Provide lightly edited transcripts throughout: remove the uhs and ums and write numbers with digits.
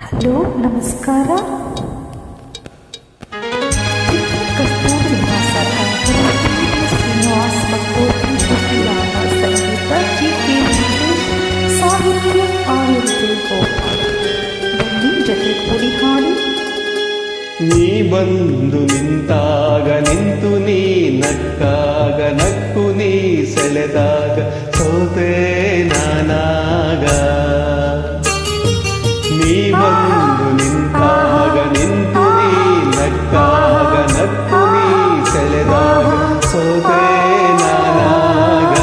Hello, ನಮಸ್ಕಾರ. ಕಸ್ತೂರಿ ನಿವಾಸ ಶ್ರೀನಿವಾಸ್ ಭಕ್ತೋತಿ ಸುಖಿಯಾನ ಸಂಗೀತ GK. Venkatesh ಸಾಹಿತ್ಯ ಆಯುರ್ವೇದ ಗೋಪಾಲ್. ಬನ್ನಿ ಜೊತೆ ಕೂಡಿ ಹಾಡಿ. ನೀ ಬಂದು ನಿಂತಾಗ ನಿಂತು ನೀ ನಕ್ಕಾಗ ನಕ್ಕು ನೀ ಸೆಳೆದಾಗ ಸೋತೆ ನಾನಾಗ. ನೀ ಬಂದು ನಿಂತಾಗ ನಿಂತು ನೀ ನಕ್ಕಾಗ ನಕ್ಕು ನೀ ಸೆಳೆದಾಗ ಸೋತೆ ನಾನಾಗ.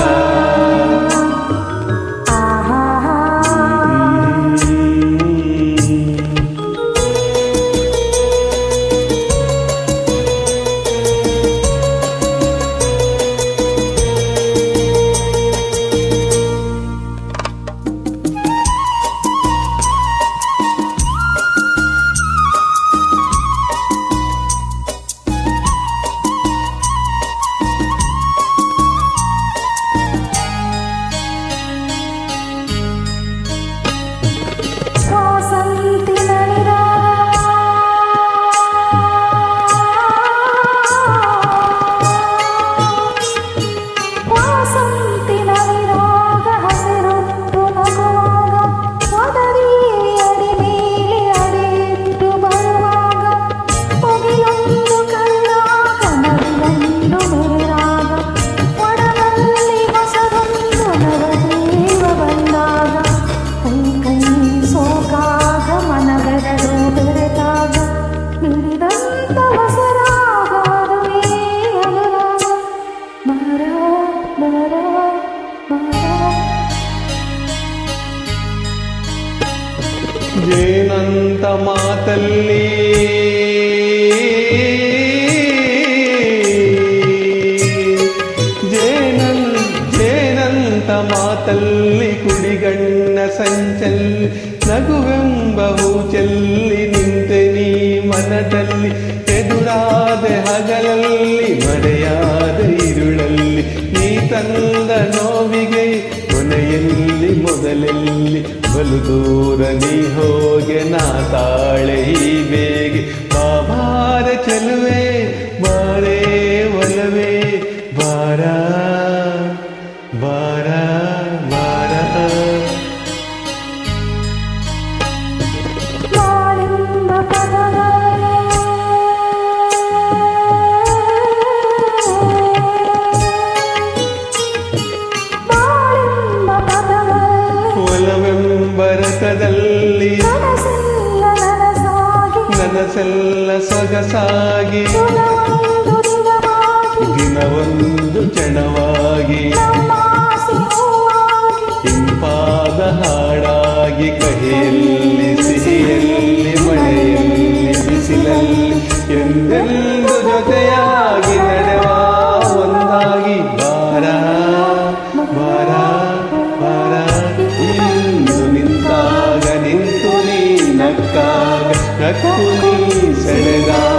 ಜೇನಂತ ಮಾತಲ್ಲಿ ಜೇನಂತ ಮಾತಲ್ಲಿ ಕುಡಿಗಣ್ಣ ಸಂಚಲ್ಲಿ ನಗುವೆಂಬ ಹೂಚಲ್ಲಿ ನಿಂತೆ ನೀ ಮನದಲ್ಲಿ. ಎದುರಾದ ಹಗಲಲ್ಲಿ ಮರೆಯಾದ ಇರುಳಲ್ಲಿ ನೀ ತಂದ ನೋವಿಗೆ ಕೊನೆಯಲ್ಲಿ ಮೊದಲಲ್ಲಿ ಬಲು ದೂರ ನೀ ಹೋಗೆ ನಾ ತಾಳೆ ಈ ಬೇಗೆ. ಬಾಬಾರ ಚೆಲುವೆ ಬಾರೇ ಒಲವೇ ಬಾರ ಬಾರ ಬಾರ. ಒಲವೆಂಬರಕದಲ್ಲಿ ನನಸೆಲ್ಲ ಸೊಗಸಾಗಿ ದಿನವೊಂದು ಕ್ಷಣವಾಗಿ ಇಂಪಾದ ಹಾಡಾಗಿ ಕಹಿಯಲ್ಲಿ ಸಿಹಿಯಲ್ಲಿ ಮಳೆಯಲ್ಲಿ ಬಿಸಿಲಲ್ಲಿ ಎಂದೆಂದು ಜೊತೆಯಾಗಿ ನಡೆವ ಒಂದಾಗಿ ಬಾರ ಬಾರ ಬಾರ. ಇಂದು ನಿಂತಾಗ ನಿಂತು ನೀ ನಕ್ಕಾಗ ನಕ್ಕು ನೀ ಸೆಳೆದಾಗ